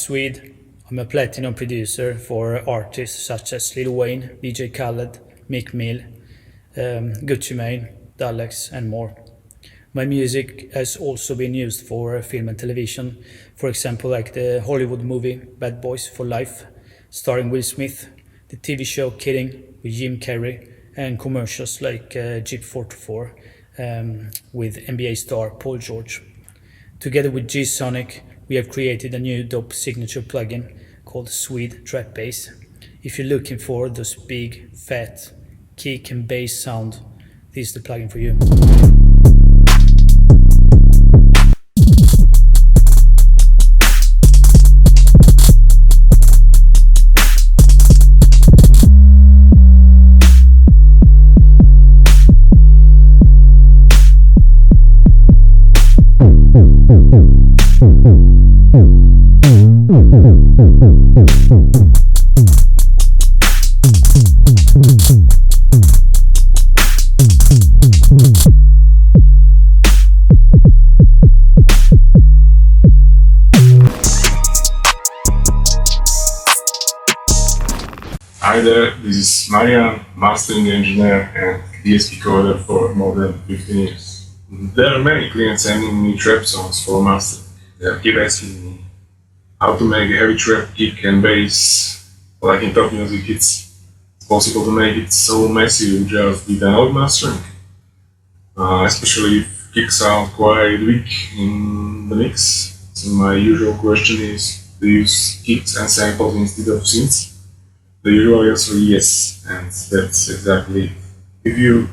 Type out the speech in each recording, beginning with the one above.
Swede. I'm a platinum producer for artists such as Lil Wayne, DJ Khaled, Meek Mill, Gucci Mane, Dalex and more. My music has also been used for film and television, for example like the Hollywood movie Bad Boys for Life, starring Will Smith, the TV show Kidding with Jim Carrey, and commercials like Jeep 44 with NBA star Paul George. Together with G-Sonique, we have created a new dope signature plugin called Swede Trap Bass. If you're looking for those big, fat, kick and bass sound, this is the plugin for you. Hi there, this is MARIAN, mastering engineer and DSP coder for more than 15 years. There are many clients sending me trap songs for mastering. They keep asking me how to make a heavy trap kick and bass. Like in top music, it's possible to make it so messy just with analog mastering. Especially if kicks sound quite weak in the mix. So my usual question is, do you use kicks and samples instead of synths? The usual answer is yes, and that's exactly it. If you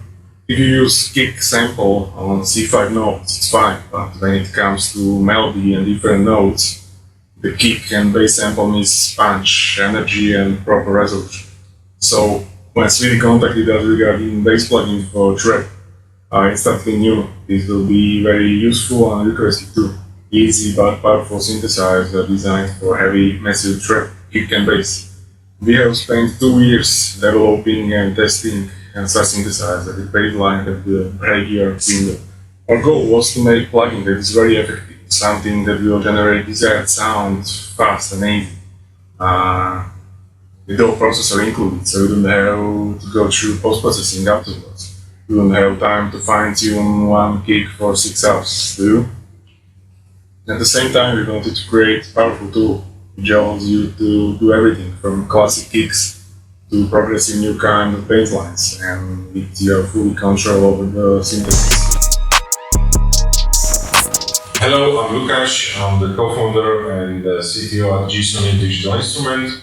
use kick sample on C5 notes, it's fine, but when it comes to melody and different notes, the kick and bass sample needs punch, energy and proper resolution. So when Swede contacted us regarding bass plugin for trap, I instantly knew this will be very useful and requested too. Easy but powerful synthesizer designed for heavy, massive trap, kick and bass. We have spent 2 years developing and testing such synthesizer with baseline at the BREZEKHIEL window. Our goal was to make a plugin that is very effective, something that will generate desired sound fast and easy. With no processor included, so you don't have to go through post-processing afterwards. You don't have time to fine-tune one kick for 6 hours, do you? At the same time, we wanted to create a powerful tool which allows you to do everything from classic kicks to progressive new kind of bass lines, and with your full control over the synthesis. Hello, I'm Lukasz. I'm the co-founder and CTO at G-Sonique Digital Instrument.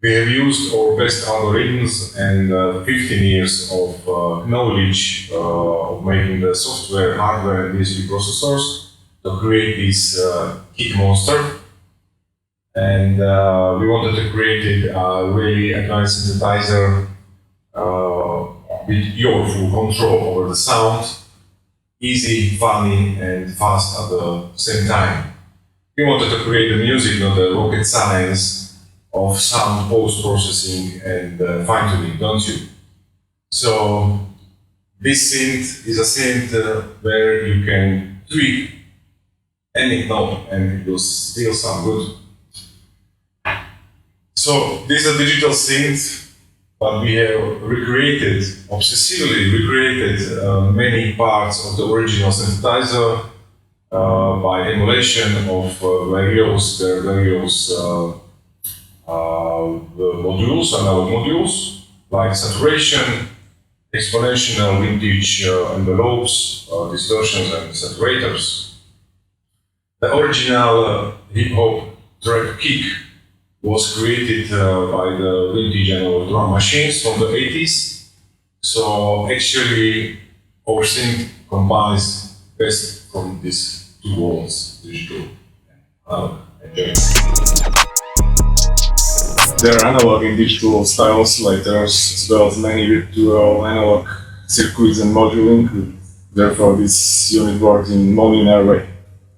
We have used our best algorithms and 15 years of knowledge of making the software, hardware and DSP processors to create this kick monster. And we wanted to create a really advanced synthesizer with your full control over the sound, easy, funny and fast at the same time. We wanted to create the music, not the rocket science of sound post-processing and fine-tuning, don't you? So this synth is a synth where you can tweak any note and it will still sound good. So this is a digital synth, but we have obsessively recreated many parts of the original synthesizer by emulation of various modules, analog modules, like saturation, exponential, vintage envelopes, distortions and saturators. The original hip-hop trap kick was created by the vintage analog drum machines from the 80s. So actually our synth combines best from these two worlds, digital and analog. Enjoy. There are analog and digital style oscillators, as well as many virtual analog circuits and module included. Therefore this unit works in nonlinear way.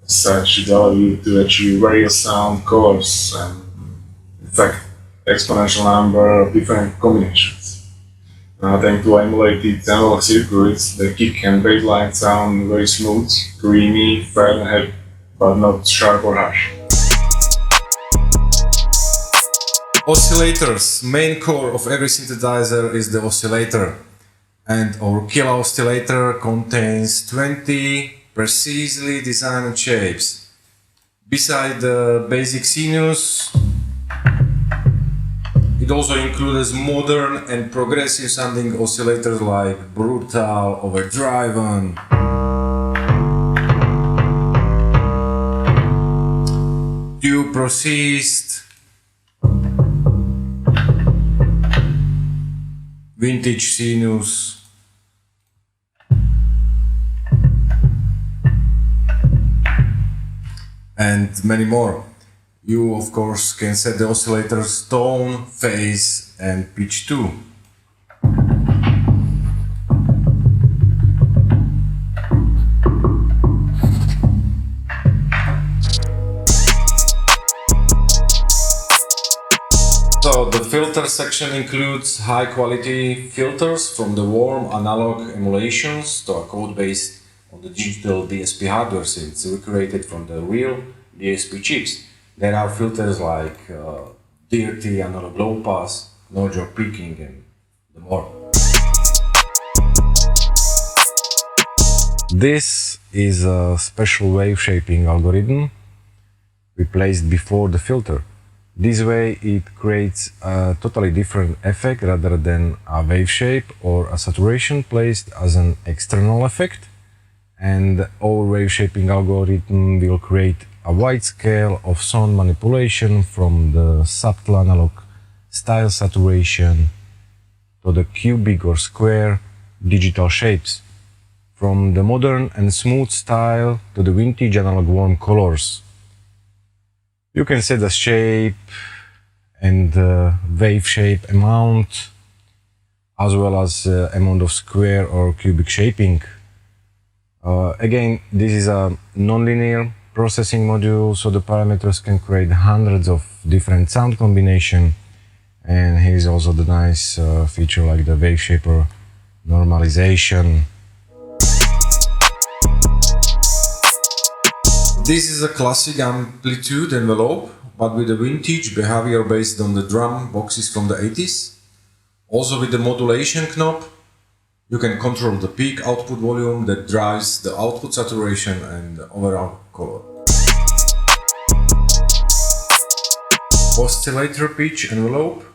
As such, it allows you to achieve various sound colors and in fact, exponential number of different combinations. Thanks to emulated analog circuits, the kick and bass line sound very smooth, creamy, fair and heavy, but not sharp or harsh. Oscillators. Main core of every synthesizer is the oscillator, and our killer oscillator contains 20 precisely designed shapes. Beside the basic sinus, it also includes modern and progressive sounding oscillators like brutal, overdriven, tube processed, vintage sinus, and many more. You of course can set the oscillator's tone, phase and pitch too. So the filter section includes high quality filters from the warm analog emulations to a code based on the digital DSP hardware synths recreated from the real DSP chips. There are filters like dirty analog low pass, no drop picking and the more. This is a special wave shaping algorithm we placed before the filter. This way it creates a totally different effect rather than a wave shape or a saturation placed as an external effect. And our wave shaping algorithm will create a wide scale of sound manipulation from the subtle analog style saturation to the cubic or square digital shapes, from the modern and smooth style to the vintage analog warm colors. You can set the shape and the wave shape amount, as well as amount of square or cubic shaping. Again, this is a non-linear processing module, so the parameters can create hundreds of different sound combinations. And here's also the nice feature like the wave shaper normalization. This is a classic amplitude envelope, but with a vintage behavior based on the drum boxes from the 80s. Also with the modulation knob, you can control the peak output volume that drives the output saturation and the overall color. Oscillator pitch envelope.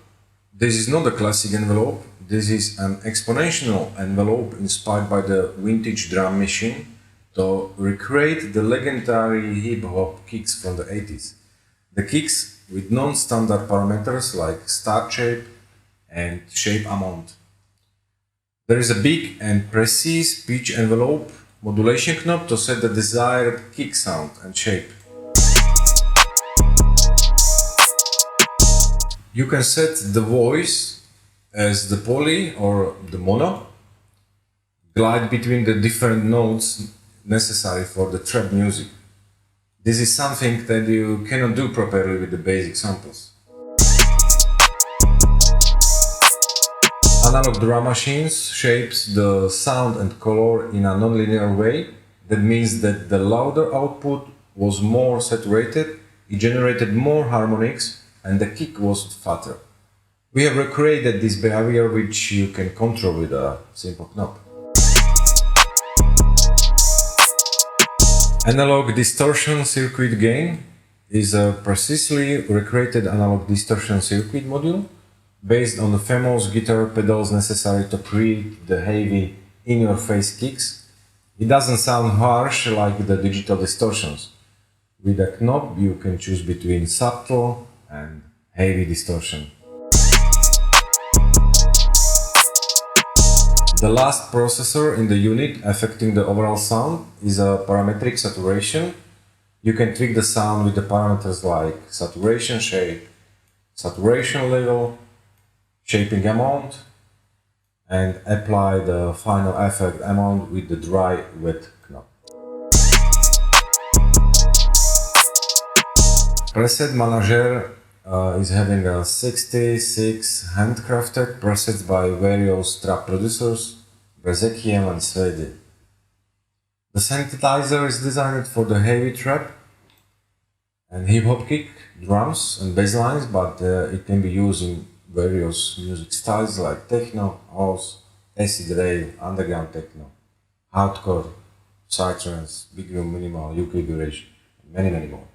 This is not a classic envelope, this is an exponential envelope inspired by the vintage drum machine to recreate the legendary hip-hop kicks from the 80s. The kicks with non-standard parameters like start shape and shape amount. There is a big and precise pitch envelope modulation knob to set the desired kick sound and shape. You can set the voice as the poly or the mono, glide between the different notes necessary for the trap music. This is something that you cannot do properly with the basic samples. Analog drum machines shapes the sound and color in a non-linear way. That means that the louder output was more saturated, it generated more harmonics, and the kick was fatter. We have recreated this behavior, which you can control with a simple knob. Analog distortion circuit gain is a precisely recreated analog distortion circuit module based on the famous guitar pedals necessary to create the heavy in-your-face kicks. It doesn't sound harsh like the digital distortions. With a knob you can choose between subtle and heavy distortion. The last processor in the unit affecting the overall sound is a parametric saturation. You can tweak the sound with the parameters like saturation shape, saturation level, shaping amount, and apply the final effect amount with the dry wet knob. Preset Manager is having a 66 handcrafted presets by various trap producers, BREZEKHIEL and Swede. The synthesizer is designed for the heavy trap and hip hop kick, drums and bass lines, but it can be used in various music styles like techno, house, acid rave, underground techno, hardcore, psytrance, big room minimal, UK duration, and many more.